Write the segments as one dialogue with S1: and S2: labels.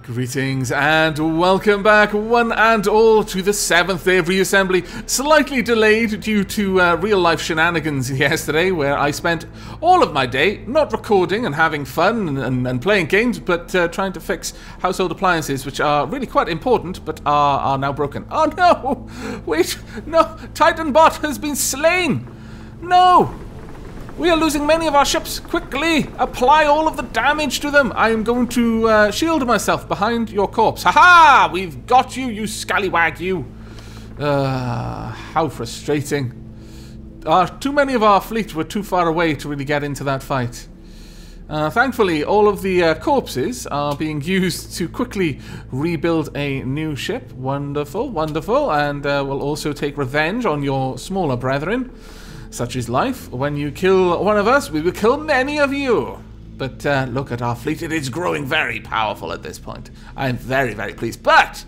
S1: Greetings and welcome back, one and all, to the 7th day of Reassembly. Slightly delayed due to real-life shenanigans yesterday, where I spent all of my day not recording and having fun and playing games, but trying to fix household appliances, which are really quite important, but are now broken. Oh no! Wait, no! Titanbot has been slain! No! We are losing many of our ships. Quickly, apply all of the damage to them. I am going to shield myself behind your corpse. Ha-ha! We've got you, you scallywag, you. How frustrating. Too many of our fleet were too far away to really get into that fight. Thankfully, all of the corpses are being used to quickly rebuild a new ship. Wonderful, wonderful. And we'll also take revenge on your smaller brethren. Such is life. When you kill one of us, we will kill many of you. But look at our fleet. It is growing very powerful at this point. I am very, very pleased. But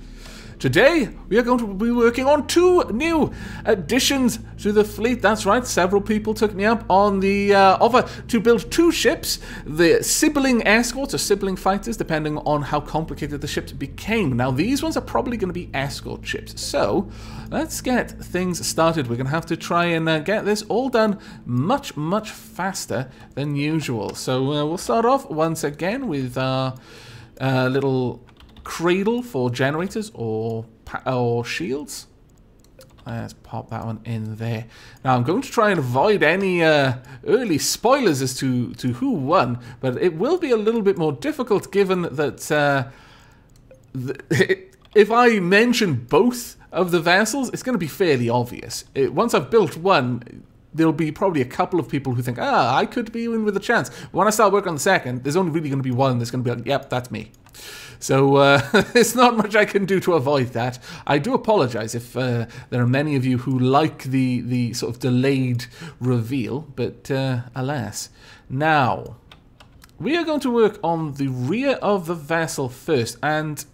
S1: today, we are going to be working on 2 new additions to the fleet. That's right, several people took me up on the offer to build 2 ships. The sibling escorts or sibling fighters, depending on how complicated the ships became. Now, these ones are probably going to be escort ships. So, let's get things started. We're going to have to try and get this all done much, much faster than usual. So, we'll start off once again with our little cradle for generators or shields. Let's pop that one in there. Now I'm going to try and avoid any early spoilers as to who won, but it will be a little bit more difficult given that if I mention both of the vessels, it's going to be fairly obvious. Once I've built one, there'll be probably a couple of people who think, I could be in with a chance. But when I start working on the second, there's only really going to be one that's going to be like, yep, that's me. So there's not much I can do to avoid that. I do apologize if there are many of you who like the sort of delayed reveal, but alas. Now, we are going to work on the rear of the vessel first, and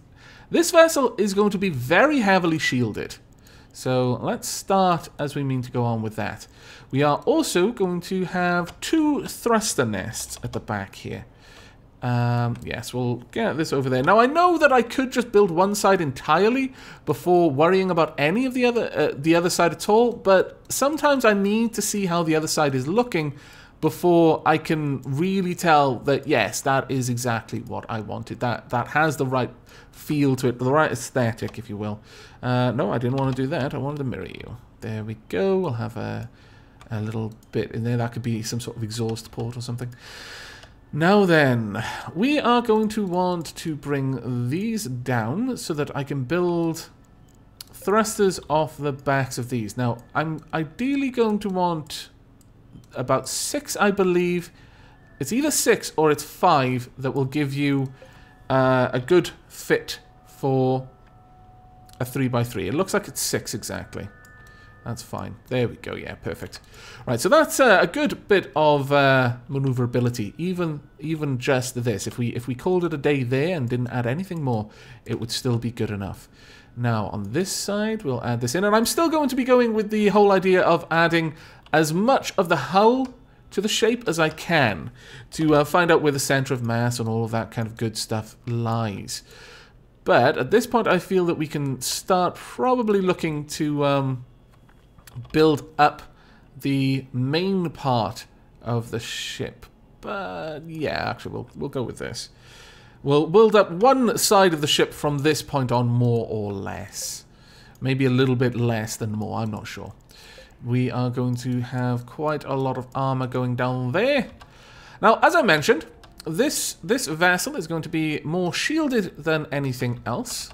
S1: this vessel is going to be very heavily shielded. So let's start as we mean to go on with that. We are also going to have 2 thruster nests at the back here. Yes, we'll get this over there. Now, I know that I could just build one side entirely before worrying about any of the other side at all, but sometimes I need to see how the other side is looking before I can really tell that, yes, that is exactly what I wanted. That has the right feel to it, the right aesthetic, if you will. No, I didn't want to do that. I wanted to mirror you. There we go. We'll have a little bit in there. That could be some sort of exhaust port or something. Now then, we are going to want to bring these down so that I can build thrusters off the backs of these. Now, I'm ideally going to want about 6, I believe. It's either 6 or it's 5 that will give you a good fit for a 3x3. It looks like it's 6 exactly. That's fine. There we go. Yeah, perfect. Right, so that's a good bit of maneuverability. Even just this. If we called it a day there and didn't add anything more, it would still be good enough. Now, on this side, we'll add this in. And I'm still going to be going with the whole idea of adding as much of the hull to the shape as I can to find out where the center of mass and all of that kind of good stuff lies. But at this point, I feel that we can start probably looking to build up the main part of the ship. But yeah, actually we'll go with this. We'll build up one side of the ship from this point on, more or less. Maybe a little bit less than more, I'm not sure. We are going to have quite a lot of armor going down there. Now, as I mentioned, this vessel is going to be more shielded than anything else.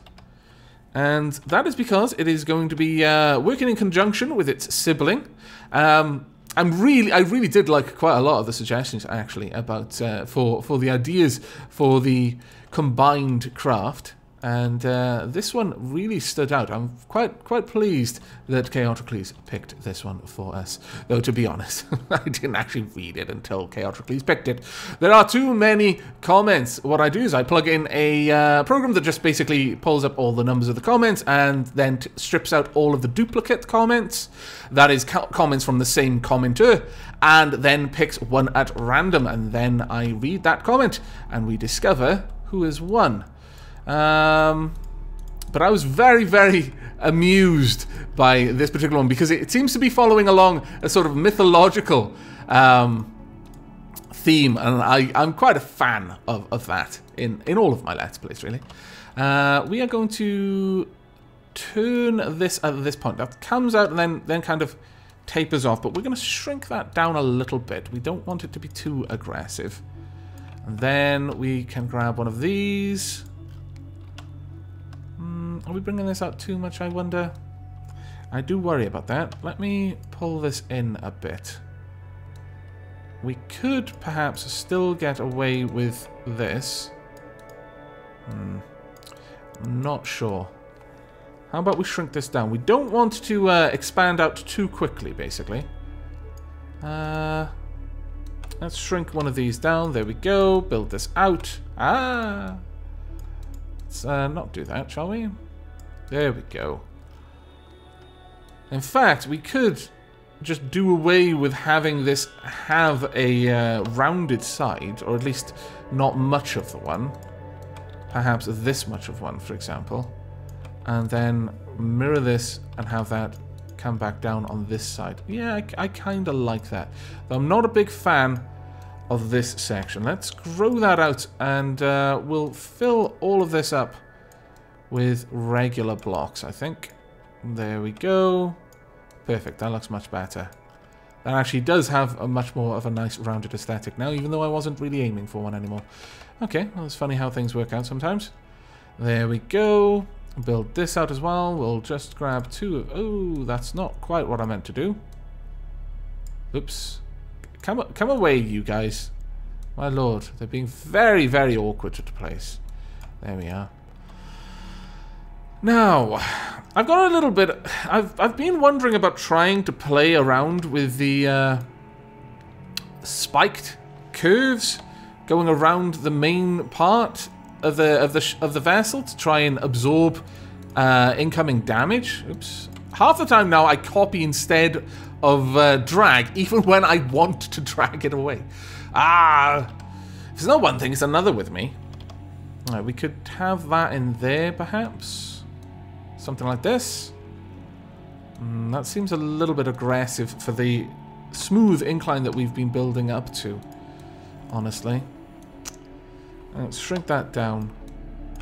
S1: And that is because it is going to be working in conjunction with its sibling. I really did like quite a lot of the suggestions actually about for the ideas for the combined craft. And this one really stood out. I'm quite pleased that Chaoticles picked this one for us. Though, to be honest, I didn't actually read it until Chaoticles picked it. There are too many comments. What I do is I plug in a program that just basically pulls up all the numbers of the comments and then strips out all of the duplicate comments. That is comments from the same commenter, and then picks one at random. And then I read that comment, and we discover who has won. But I was very, very amused by this particular one because it seems to be following along a sort of mythological theme, and I'm quite a fan of that in all of my Let's Plays, really. We are going to turn this at this point. That comes out and then kind of tapers off, but we're going to shrink that down a little bit. We don't want it to be too aggressive. And then we can grab one of these. Are we bringing this out too much, I wonder? I do worry about that. Let me pull this in a bit. We could perhaps still get away with this. I'm not sure. How about we shrink this down? We don't want to expand out too quickly, basically. Let's shrink one of these down. There we go. Build this out. Let's not do that, shall we? There we go. In fact, we could just do away with having this have a rounded side, or at least not much of the one. Perhaps this much of one, for example. And then mirror this and have that come back down on this side. Yeah, I kind of like that. Though I'm not a big fan of this section. Let's grow that out, and we'll fill all of this up with regular blocks, I think. There we go. Perfect, that looks much better. That actually does have a much more of a nice rounded aesthetic now, even though I wasn't really aiming for one anymore. Okay, well, it's funny how things work out sometimes. There we go. Build this out as well. We'll just grab two. Oh, that's not quite what I meant to do. Oops. Come away, you guys. My lord, they're being very, very awkward to place. There we are. Now, I've got a little bit... I've been wondering about trying to play around with the spiked curves going around the main part of the vessel to try and absorb incoming damage. Oops. Half the time now I copy instead of drag, even when I want to drag it away. If it's not one thing, it's another with me. All right, we could have that in there, perhaps. Something like this. That seems a little bit aggressive for the smooth incline that we've been building up to, honestly. Let's shrink that down.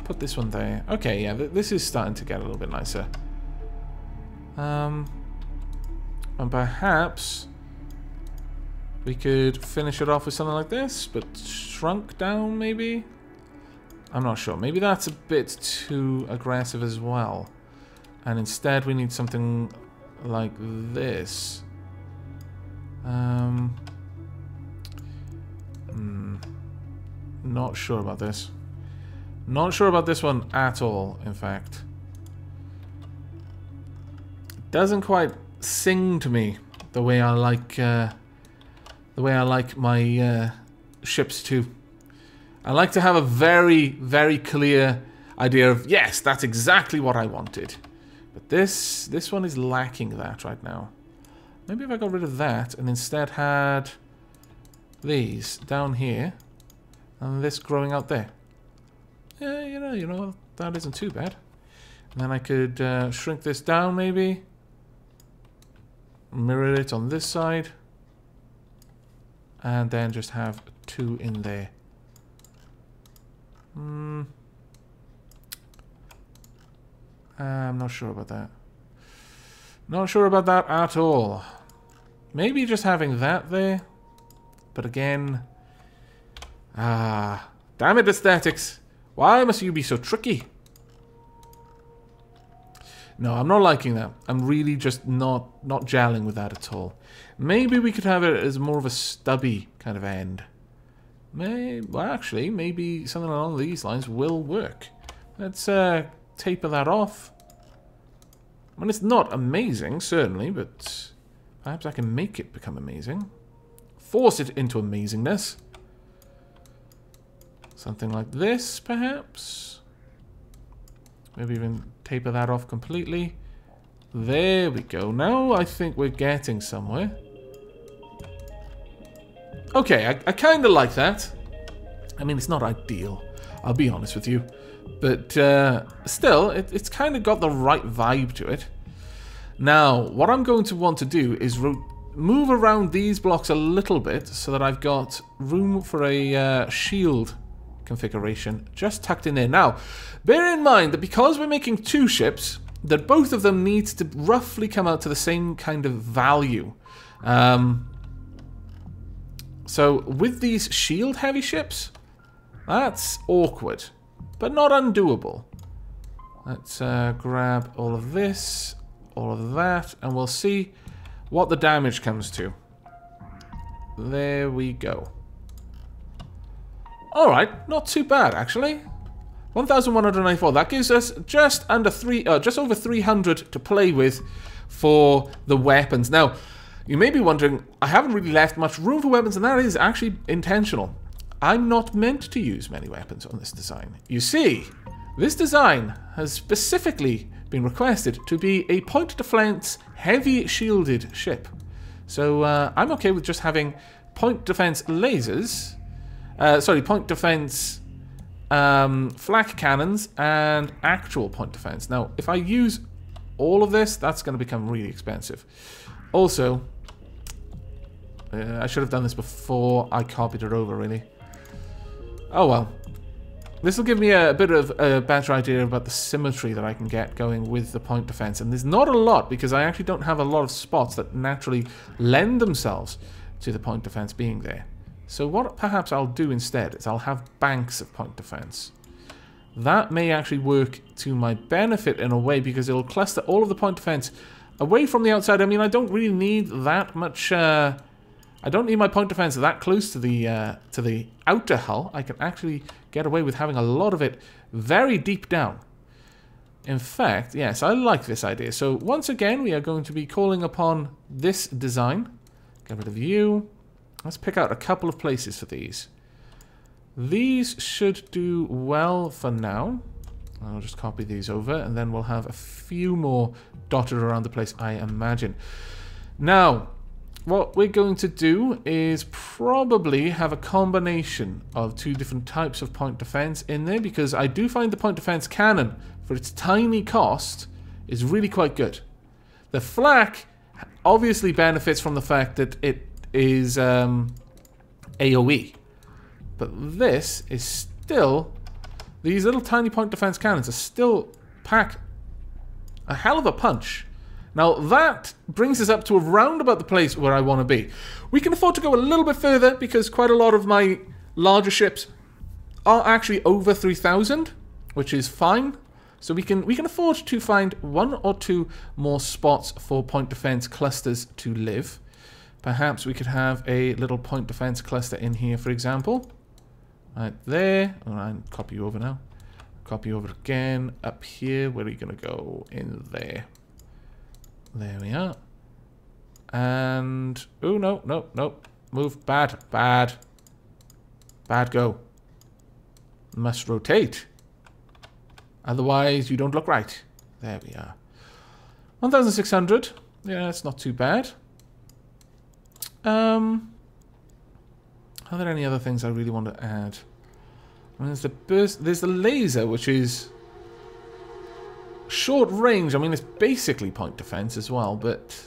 S1: Put this one there. Okay, yeah, this is starting to get a little bit nicer. And perhaps we could finish it off with something like this, but shrunk down, maybe? I'm not sure. Maybe that's a bit too aggressive as well. And instead we need something like this. Not sure about this. Not sure about this one at all, in fact. It doesn't quite sing to me the way I like my ships to. I like to have a very, very clear idea of, yes, that's exactly what I wanted. But this one is lacking that right now. Maybe if I got rid of that and instead had these down here and this growing out there. Yeah, you know, that isn't too bad. And then I could shrink this down maybe. Mirror it on this side. And then just have two in there. I'm not sure about that. Not sure about that at all. Maybe just having that there. But again... damn it, aesthetics. Why must you be so tricky? No, I'm not liking that. I'm really just not gelling with that at all. Maybe we could have it as more of a stubby kind of end. Well, actually, maybe something along these lines will work. Let's taper that off. I mean, it's not amazing, certainly, but perhaps I can make it become amazing. Force it into amazingness. Something like this, perhaps. Maybe even taper that off completely. There we go. Now I think we're getting somewhere. Okay, I kind of like that. I mean, it's not ideal. I'll be honest with you. But still, it's kind of got the right vibe to it. Now, what I'm going to want to do is move around these blocks a little bit so that I've got room for a shield configuration just tucked in there. Now, bear in mind that because we're making 2 ships, that both of them need to roughly come out to the same kind of value. So with these shield heavy ships, that's awkward, but not undoable. Let's grab all of this, all of that, and we'll see what the damage comes to. There we go. Alright, not too bad actually. 1,194. That gives us just under just over 300 to play with for the weapons. Now, you may be wondering, I haven't really left much room for weapons, and that is actually intentional. I'm not meant to use many weapons on this design. You see, this design has specifically been requested to be a point defense heavy shielded ship. So I'm okay with just having point defense lasers, point defense flak cannons and actual point defense. Now, if I use all of this, that's going to become really expensive. Also, I should have done this before I copied it over, really. Oh well. This will give me a bit of a better idea about the symmetry that I can get going with the point defense. And there's not a lot, because I actually don't have a lot of spots that naturally lend themselves to the point defense being there. So what perhaps I'll do instead is I'll have banks of point defense. That may actually work to my benefit in a way, because it'll cluster all of the point defense away from the outside. I mean, I don't really need that much... I don't need my point defense that close to the outer hull. I can actually get away with having a lot of it very deep down. In fact, yes, I like this idea. So once again, we are going to be calling upon this design. Get rid of you. Let's pick out a couple of places for these. These should do well for now. I'll just copy these over, and then we'll have a few more dotted around the place, I imagine. Now, what we're going to do is probably have a combination of 2 different types of point defense in there, because I do find the point defense cannon, for its tiny cost, is really quite good. The flak obviously benefits from the fact that it is AoE, but this is still... These little tiny point defense cannons are still pack a hell of a punch. Now, that brings us up to around about the place where I want to be. We can afford to go a little bit further, because quite a lot of my larger ships are actually over 3,000, which is fine. So we can afford to find 1 or 2 more spots for point defense clusters to live. Perhaps we could have a little point defense cluster in here, for example. Right there. All right, copy you over now. Copy over again. Up here, where are you going to go? In there. There we are. And... oh, no, no, no. Move. Bad. Bad. Bad go. Must rotate. Otherwise, you don't look right. There we are. 1,600. Yeah, that's not too bad. Are there any other things I really want to add? I mean, there's the burst... there's the laser, which is... short range. I mean, it's basically point defense as well, but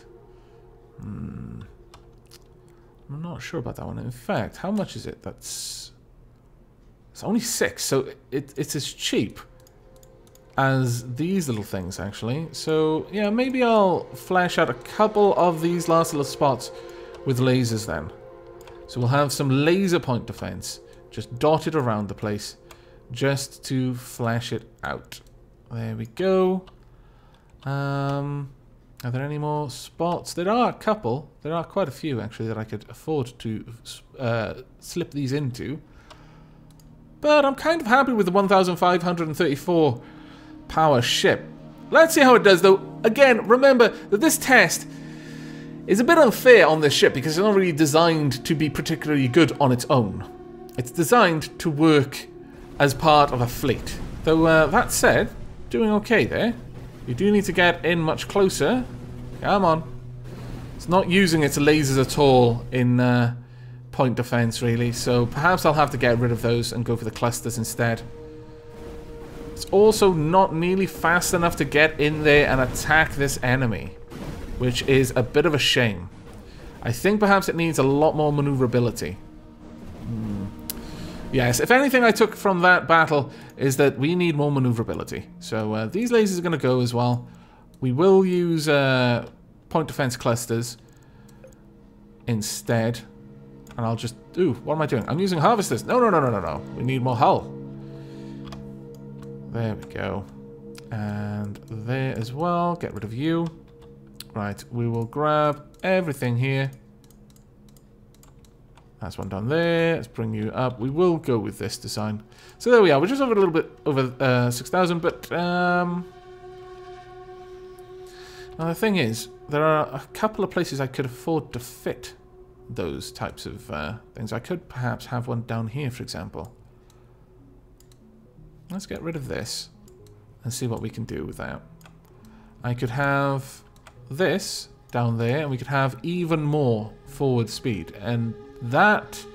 S1: I'm not sure about that one. In fact, how much is it? It's only 6, so it's as cheap as these little things, actually. So yeah, maybe I'll flash out a couple of these last little spots with lasers then. So we'll have some laser point defense just dotted around the place, just to flash it out. There we go. Are there any more spots? There are a couple. There are quite a few, actually, that I could afford to slip these into. But I'm kind of happy with the 1,534 power ship. Let's see how it does, though. Again, remember that this test is a bit unfair on this ship, because it's not really designed to be particularly good on its own. It's designed to work as part of a fleet. Though, that said... doing okay there. You do need to get in much closer. Come on. It's not using its lasers at all in point defense, really. So perhaps I'll have to get rid of those and go for the clusters instead. It's also not nearly fast enough to get in there and attack this enemy, which is a bit of a shame. I think perhaps it needs a lot more maneuverability. Yes, if anything I took from that battle is that we need more maneuverability. So these lasers are going to go as well. We will use point defense clusters instead. And I'll just... Ooh, what am I doing? I'm using harvesters. No. We need more hull. There we go. And there as well. Get rid of you. Right, we will grab everything here. That's one down there. Let's bring you up. We will go with this design. So there we are. We're just over a little bit over 6,000, but now the thing is, there are a couple of places I could afford to fit those types of things. I could perhaps have one down here, for example. Let's get rid of this and see what we can do with that. I could have this down there, and we could have even more forward speed, and that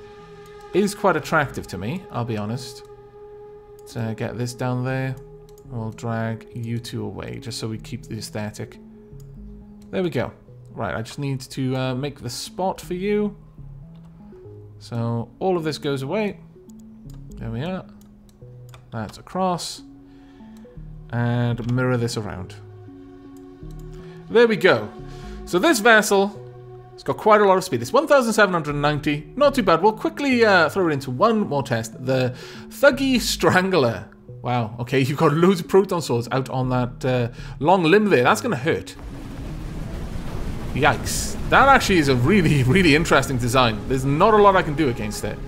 S1: is quite attractive to me, I'll be honest. So get this down there. We'll drag you two away just so we keep the aesthetic. There we go. Right, I just need to make the spot for you. So all of this goes away. There we are. That's across. And mirror this around. There we go. So this vessel... It's got quite a lot of speed. It's 1,790. Not too bad. We'll quickly throw it into one more test. The Thuggy Strangler. Wow. Okay, you've got loads of proton swords out on that long limb there. That's going to hurt. Yikes. That actually is a really, really interesting design. There's not a lot I can do against it.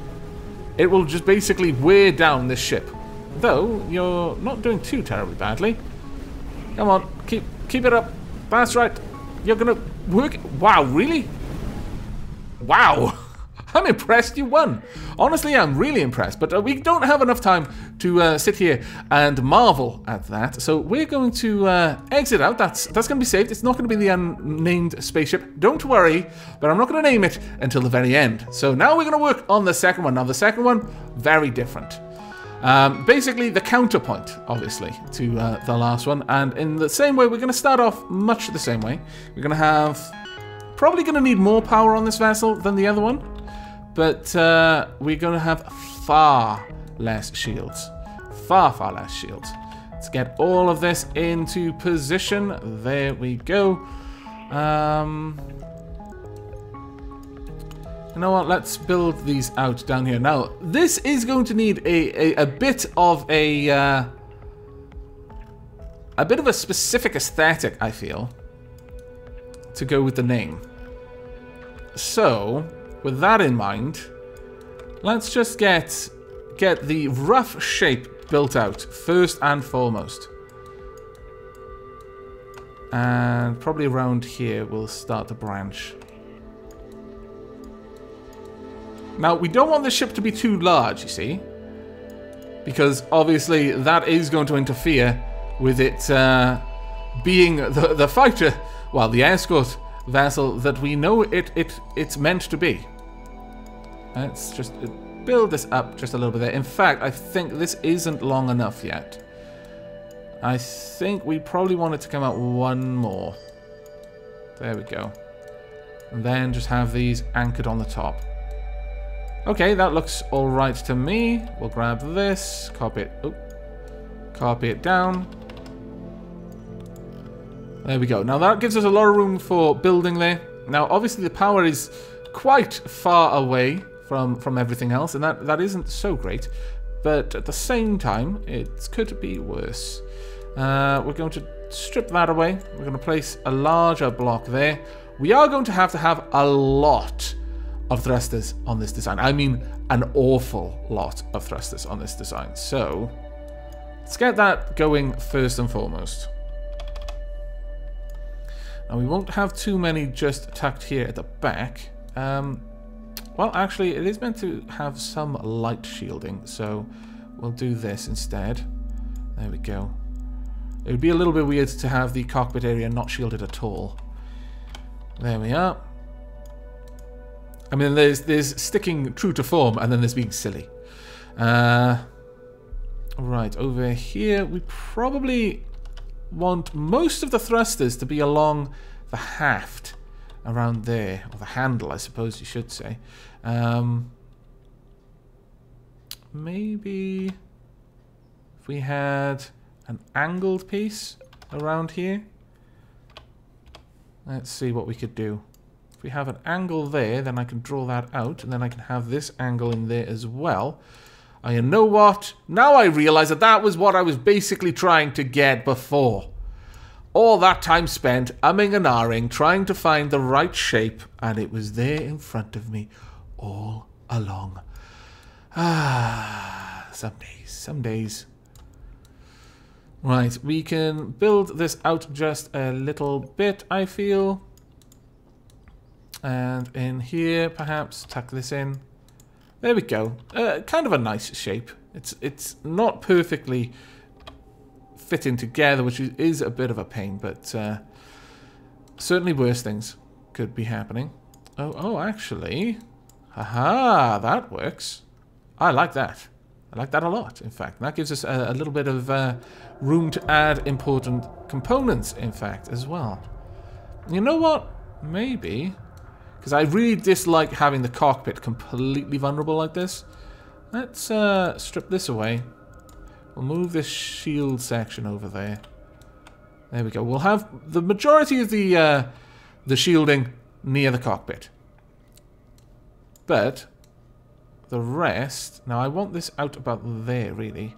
S1: It will just basically wear down this ship. Though, you're not doing too terribly badly. Come on. Keep it up. That's right. You're going to work... Wow, really? Wow. I'm impressed you won. Honestly, I'm really impressed. But we don't have enough time to sit here and marvel at that. So we're going to exit out. That's going to be saved. It's not going to be the unnamed spaceship. Don't worry. But I'm not going to name it until the very end. So now we're going to work on the second one. Now, the second one, very different. Basically, the counterpoint, obviously, to the last one. And in the same way, we're going to start off much the same way. We're going to have... Probably going to need more power on this vessel than the other one. But we're going to have far less shields. Far less shields. Let's get all of this into position. There we go. You know what? Let's build these out down here. Now, this is going to need a bit of a bit of a specific aesthetic, I feel, to go with the name. So, with that in mind, let's just get the rough shape built out first and foremost. And probably around here we'll start to branch. Now, we don't want the ship to be too large, you see, because obviously that is going to interfere with it being the fighter, well, the escort vessel that we know it's meant to be. Let's just build this up just a little bit there. In fact, I think this isn't long enough yet. I think we probably want it to come out one more. There we go. And then just have these anchored on the top. Okay, that looks all right to me. We'll grab this, copy it down. There we go. Now that gives us a lot of room for building there. Now, obviously, the power is quite far away from everything else, and that isn't so great. But at the same time, it could be worse. We're going to strip that away. We're going to place a larger block there. We are going to have a lot of thrusters on this design. I mean, an awful lot of thrusters on this design. So, let's get that going first and foremost. Now, we won't have too many just tucked here at the back. Well, actually, it is meant to have some light shielding, so we'll do this instead. There we go. It would be a little bit weird to have the cockpit area not shielded at all. There we are. I mean, there's sticking true to form, and then there's being silly. Right, over here, we probably want most of the thrusters to be along the haft around there, or the handle, I suppose you should say. Maybe if we had an angled piece around here. Let's see what we could do. If we have an angle there, then I can draw that out, and then I can have this angle in there as well. You know what? Now I realize that that was what I was basically trying to get before. All that time spent umming and ahhing, trying to find the right shape, and it was there in front of me all along. Ah, some days, some days. Right, we can build this out just a little bit, I feel. And in here, perhaps tuck this in. There we go. Kind of a nice shape. It's not perfectly fitting together, which is a bit of a pain, but certainly worse things could be happening. Oh, actually, haha, that works. I like that. I like that a lot, in fact. That gives us a little bit of room to add important components, in fact, as well. You know what? Maybe... because I really dislike having the cockpit completely vulnerable like this. Let's strip this away. We'll move this shield section over there. There we go. We'll have the majority of the shielding near the cockpit. But the rest... now I want this out about there, really.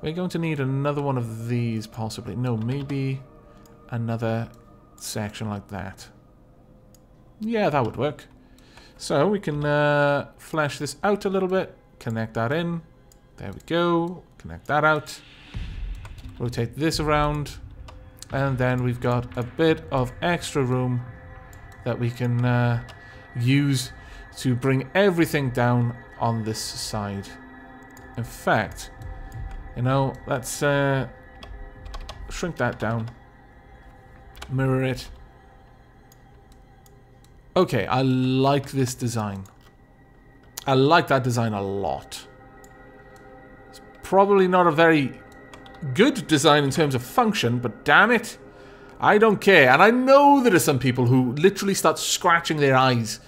S1: We're going to need another one of these, possibly. No, maybe another section like that. Yeah, that would work. So we can flesh this out a little bit. Connect that in. There we go. Connect that out. Rotate this around. And then we've got a bit of extra room that we can use to bring everything down on this side. In fact, you know, let's shrink that down. Mirror it. Okay, I like this design. I like that design a lot. It's probably not a very good design in terms of function, but damn it, I don't care. And I know there are some people who literally start scratching their eyes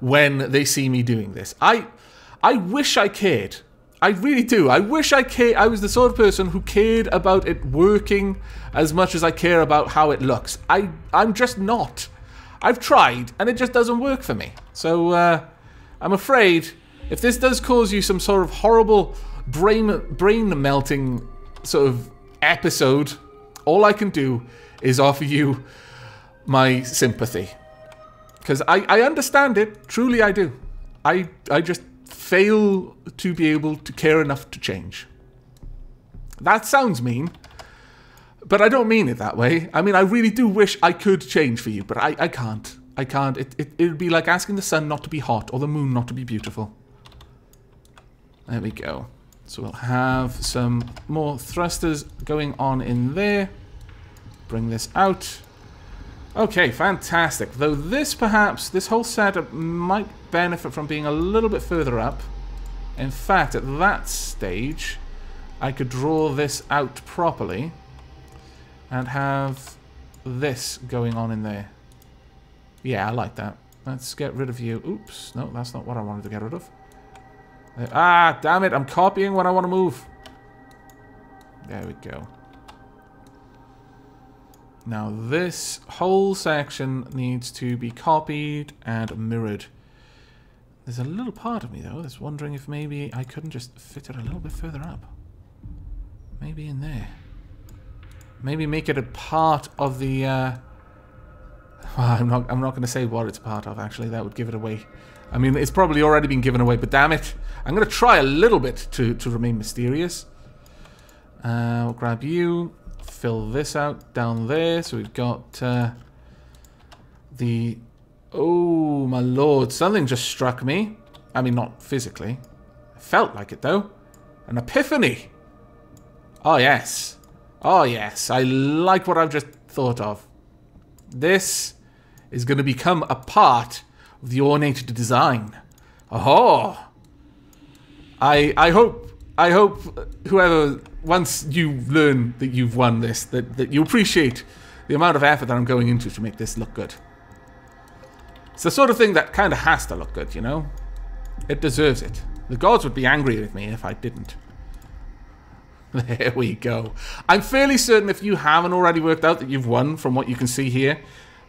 S1: when they see me doing this. I wish I cared. I really do. I wish I cared. I was the sort of person who cared about it working as much as I care about how it looks. I'm just not. I've tried, and it just doesn't work for me. So, I'm afraid, if this does cause you some sort of horrible brain-melting sort of episode, all I can do is offer you my sympathy. Because I understand it. Truly, I do. I just fail to be able to care enough to change. That sounds mean. But I don't mean it that way. I mean, I really do wish I could change for you, but I can't. I can't. It would be like asking the sun not to be hot or the moon not to be beautiful. There we go. So we'll have some more thrusters going on in there. Bring this out. Okay, fantastic. Though this perhaps, this whole setup might benefit from being a little bit further up. In fact, at that stage, I could draw this out properly. And have this going on in there. Yeah, I like that. Let's get rid of you. Oops. No, that's not what I wanted to get rid of. Ah, damn it. I'm copying what I want to move. There we go. Now, this whole section needs to be copied and mirrored. There's a little part of me, though, that's wondering if maybe I couldn't just fit it a little bit further up. Maybe in there. Maybe make it a part of the, well, I'm not going to say what it's a part of, actually. That would give it away. I mean, it's probably already been given away, but damn it. I'm going to try a little bit to remain mysterious. We'll grab you, fill this out down there. So we've got the... oh, my lord. Something just struck me. I mean, not physically. It felt like it, though. An epiphany. Oh, yes. Oh, yes. I like what I've just thought of. This is going to become a part of the ornate design. Oh! I hope I hope whoever, once you learn that you've won this, that you appreciate the amount of effort that I'm going into to make this look good. It's the sort of thing that kind of has to look good, you know? It deserves it. The gods would be angry with me if I didn't. There we go. I'm fairly certain if you haven't already worked out that you've won from what you can see here,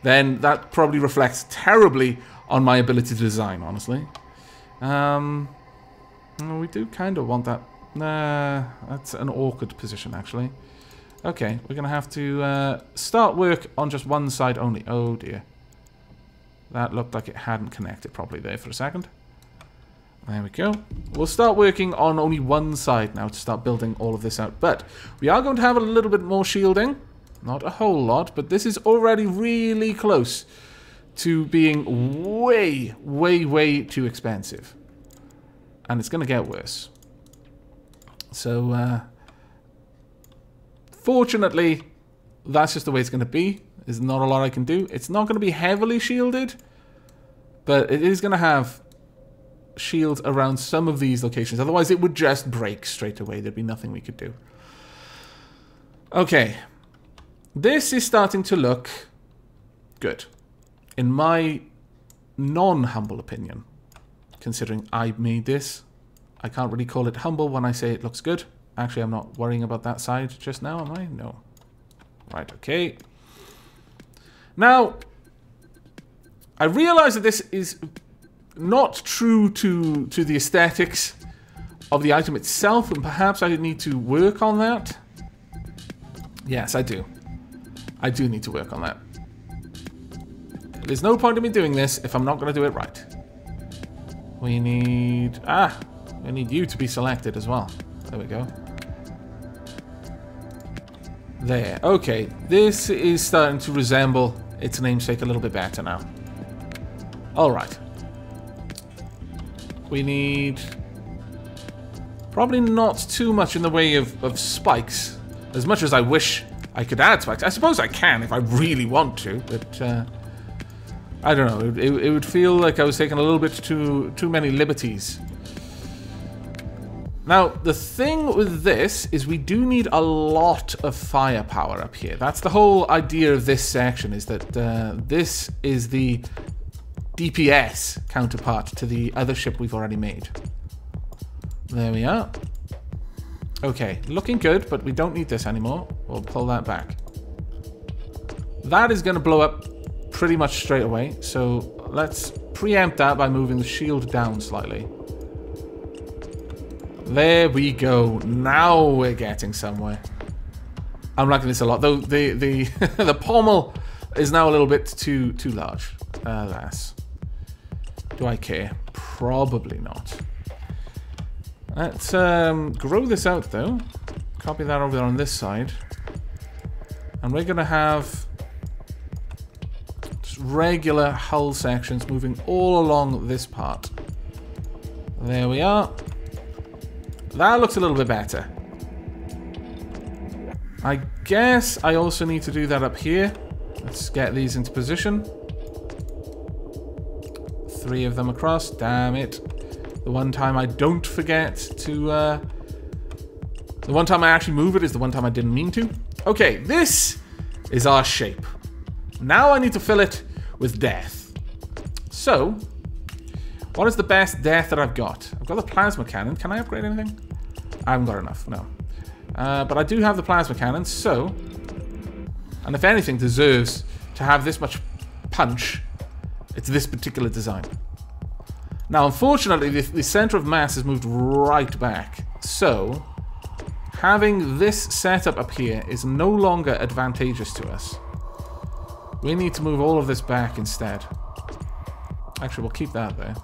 S1: then that probably reflects terribly on my ability to design, honestly. We do kind of want that. Nah, that's an awkward position, actually. Okay, we're going to have to start work on just one side only. Oh, dear. That looked like it hadn't connected properly there for a second. There we go. We'll start working on only one side now to start building all of this out. But we are going to have a little bit more shielding. Not a whole lot, but this is already really close to being way, way, way too expensive. And it's going to get worse. So, fortunately, that's just the way it's going to be. There's not a lot I can do. It's not going to be heavily shielded, but it is going to have shields around some of these locations. Otherwise, it would just break straight away. There'd be nothing we could do. Okay. This is starting to look good. In my non-humble opinion, considering I made this. I can't really call it humble when I say it looks good. Actually, I'm not worrying about that side just now, am I? No. Right, okay. Now, I realize that this is not true to the aesthetics of the item itself, and perhaps I need to work on that. Yes, I do. I do need to work on that. There's no point in me doing this if I'm not going to do it right. We need... we need you to be selected as well. There we go. There. Okay. This is starting to resemble its namesake a little bit better now. Alright. We need... probably not too much in the way of spikes. As much as I wish I could add spikes. I suppose I can if I really want to, but... I don't know. It would feel like I was taking a little bit too many liberties. Now, the thing with this is we do need a lot of firepower up here. That's the whole idea of this section, is that this is the DPS counterpart to the other ship we've already made. There we are. Okay, looking good, but we don't need this anymore. We'll pull that back. That is going to blow up pretty much straight away, so let's preempt that by moving the shield down slightly. There we go. Now we're getting somewhere. I'm liking this a lot, though the the pommel is now a little bit too large. Alas. Do I care? Probably not. Let's grow this out, though. Copy that over there on this side. And we're going to have just regular hull sections moving all along this part. There we are. That looks a little bit better. I guess I also need to do that up here. Let's get these into position. 3 of them across. Damn it. The one time I don't forget to... the one time I actually move it is the one time I didn't mean to. Okay, this is our shape. Now I need to fill it with death. So, what is the best death that I've got? I've got the plasma cannon. Can I upgrade anything? I haven't got enough, no. But I do have the plasma cannon, so... and if anything deserves to have this much punch, it's this particular design. Now, unfortunately, the center of mass has moved right back. So, having this setup up here is no longer advantageous to us. We need to move all of this back instead. Actually, we'll keep that there.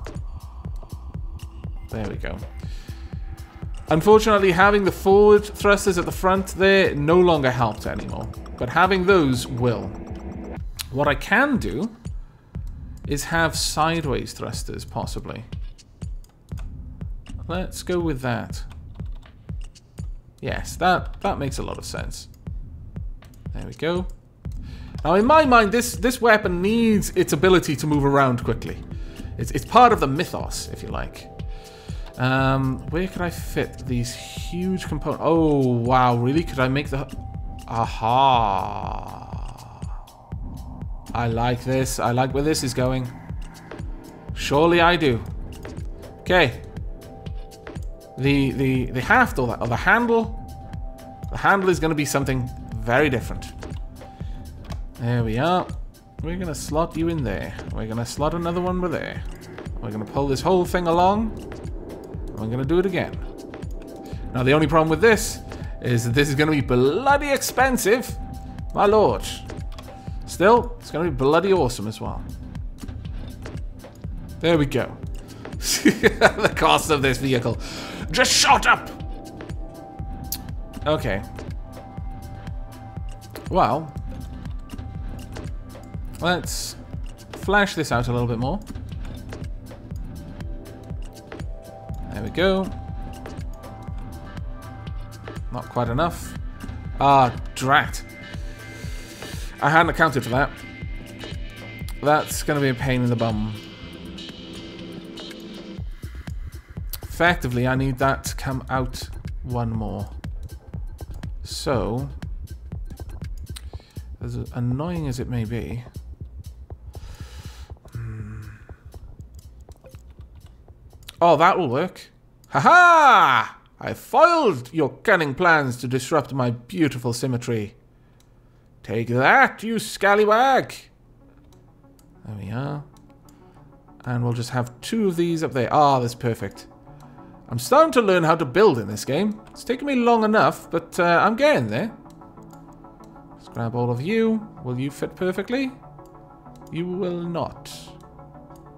S1: There we go. Unfortunately, having the forward thrusters at the front there no longer helped anymore. But having those will. What I can do is have sideways thrusters, possibly. Let's go with that. Yes, that makes a lot of sense. There we go. Now, in my mind, this weapon needs its ability to move around quickly. It's part of the mythos, if you like. Where could I fit these huge components? Oh, wow, really? Could I make the... Aha! I like this. I like where this is going. Surely I do. Okay. The haft or the handle. The handle is going to be something very different. There we are. We're going to slot you in there. We're going to slot another one over there. We're going to pull this whole thing along. And we're going to do it again. Now, the only problem with this is that this is going to be bloody expensive. My lord. Still, it's going to be bloody awesome as well. There we go. The cost of this vehicle just shot up. Okay. Well, let's flash this out a little bit more. There we go. Not quite enough. Ah, drat. I hadn't accounted for that. That's going to be a pain in the bum. Effectively, I need that to come out one more. So, as annoying as it may be... Oh, that will work. Ha-ha! I foiled your cunning plans to disrupt my beautiful symmetry. Take that, you scallywag! There we are. And we'll just have 2 of these up there. Ah, that's perfect. I'm starting to learn how to build in this game. It's taken me long enough, but I'm getting there. Let's grab all of you. Will you fit perfectly? You will not.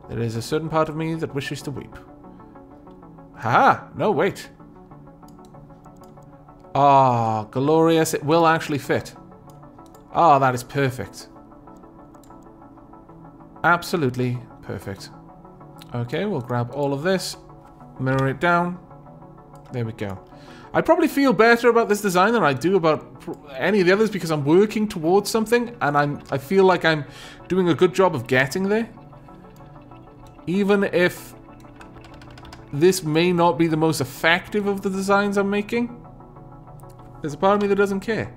S1: There is a certain part of me that wishes to weep. Ha! No, wait. Ah, glorious. It will actually fit. Ah, that is perfect. Absolutely perfect. Okay, we'll grab all of this. Mirror it down. There we go. I probably feel better about this design than I do about any of the others because I'm working towards something and I feel like I'm doing a good job of getting there. Even if this may not be the most effective of the designs I'm making, there's a part of me that doesn't care.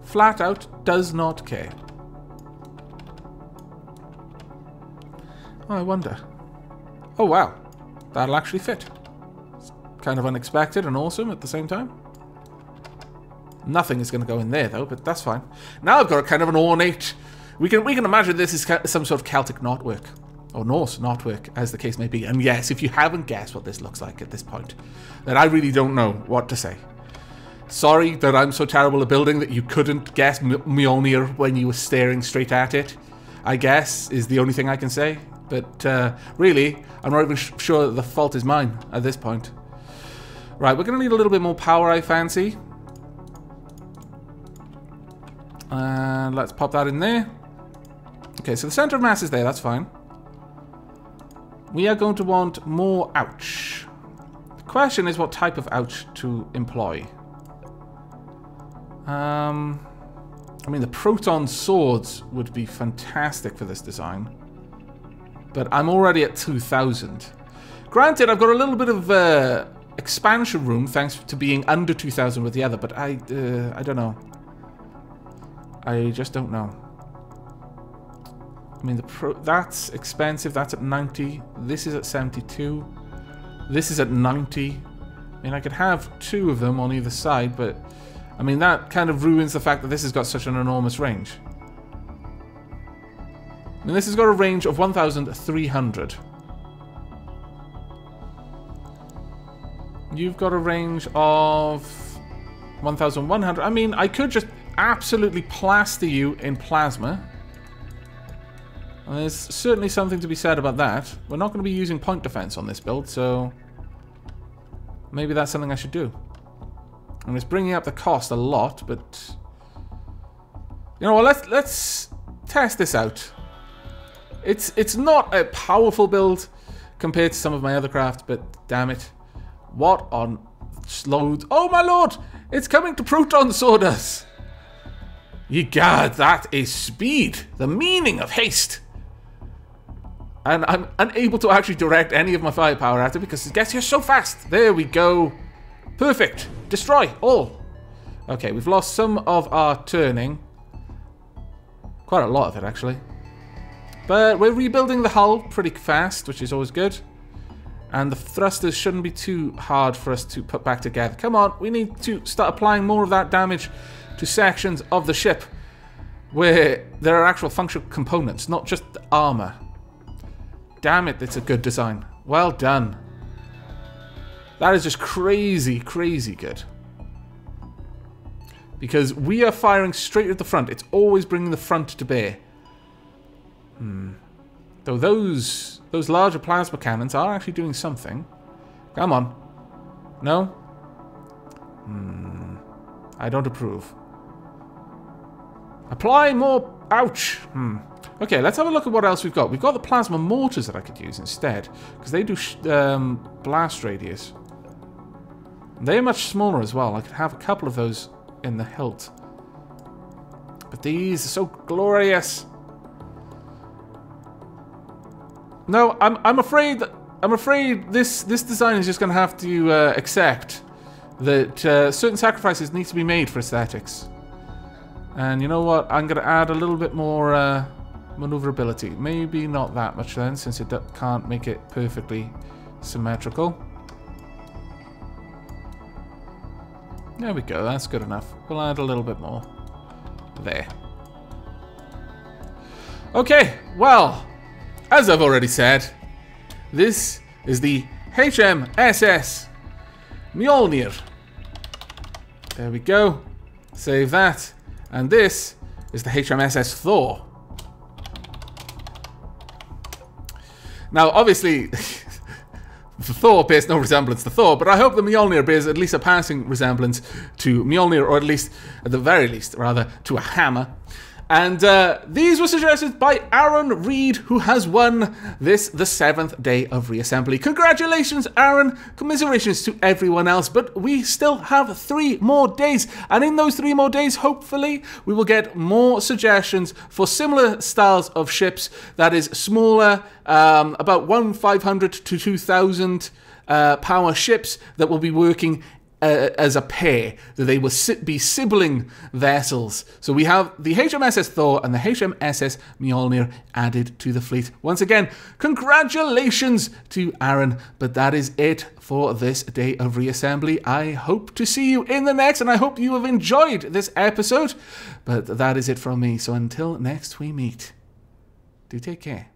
S1: Flat out does not care. Oh, I wonder. Oh, wow. That'll actually fit. It's kind of unexpected and awesome at the same time. Nothing is going to go in there, though, but that's fine. Now I've got a kind of an ornate... We can imagine this is some sort of Celtic knotwork. Or Norse knotwork, as the case may be. And yes, if you haven't guessed what this looks like at this point, then I really don't know what to say. Sorry that I'm so terrible at building that you couldn't guess Mjölnir when you were staring straight at it, I guess, is the only thing I can say. But really, I'm not even sure that the fault is mine at this point. Right, we're going to need a little bit more power, I fancy. And let's pop that in there. Okay, so the center of mass is there, that's fine. We are going to want more ouch. The question is what type of ouch to employ. I mean, the proton swords would be fantastic for this design. But I'm already at 2,000. Granted, I've got a little bit of expansion room thanks to being under 2,000 with the other, but I don't know. I just don't know. I mean, that's expensive. That's at 90. This is at 72. This is at 90. I mean, I could have 2 of them on either side, but I mean, that kind of ruins the fact that this has got such an enormous range. I mean, this has got a range of 1,300. You've got a range of 1,100. I mean, I could just absolutely plaster you in plasma. And there's certainly something to be said about that. We're not going to be using point defense on this build, so maybe that's something I should do. And it's bringing up the cost a lot, but you know what? Let's test this out. It's not a powerful build compared to some of my other craft, but damn it, what on slowed? Oh my lord! It's coming to proton swords. Ye god, that is speed. The meaning of haste. And I'm unable to actually direct any of my firepower at it because it gets here so fast. There we go. Perfect. Destroy all. Okay, we've lost some of our turning. Quite a lot of it, actually. But we're rebuilding the hull pretty fast, which is always good. And the thrusters shouldn't be too hard for us to put back together. Come on, we need to start applying more of that damage to sections of the ship where there are actual functional components, not just the armor. Damn it, it's a good design. Well done. That is just crazy, crazy good. Because we are firing straight at the front. It's always bringing the front to bear. Though those larger plasma cannons are actually doing something. Come on. No? I don't approve. Apply more... Ouch! Okay, let's have a look at what else we've got. We've got the plasma mortars that I could use instead. Because they do blast radius. They're much smaller as well. I could have a couple of those in the hilt. But these are so glorious. No, I'm afraid this design is just going to have to accept that certain sacrifices need to be made for aesthetics. And you know what? I'm going to add a little bit more maneuverability. Maybe not that much then, since it can't make it perfectly symmetrical. There we go, that's good enough. We'll add a little bit more. There. Okay, well, as I've already said, this is the HMSS Mjölnir. There we go. Save that. And this is the HMSS Thor. Now, obviously... Thor bears no resemblance to Thor, but I hope the Mjölnir bears at least a passing resemblance to Mjölnir, or at least, at the very least, rather, to a hammer. And these were suggested by Aaron Reed, who has won this, the 7th day of Reassembly. Congratulations, Aaron. Commiserations to everyone else, but we still have 3 more days. And in those 3 more days, hopefully, we will get more suggestions for similar styles of ships that is smaller, about 1,500 to 2,000 power ships that will be working as a pair, that they will be sibling vessels. So we have the HMSS Thor and the HMSS Mjölnir added to the fleet. Once again, congratulations to Aaron, but that is it for this day of Reassembly. I hope to see you in the next, and I hope you have enjoyed this episode, but that is it from me. So until next we meet, do take care.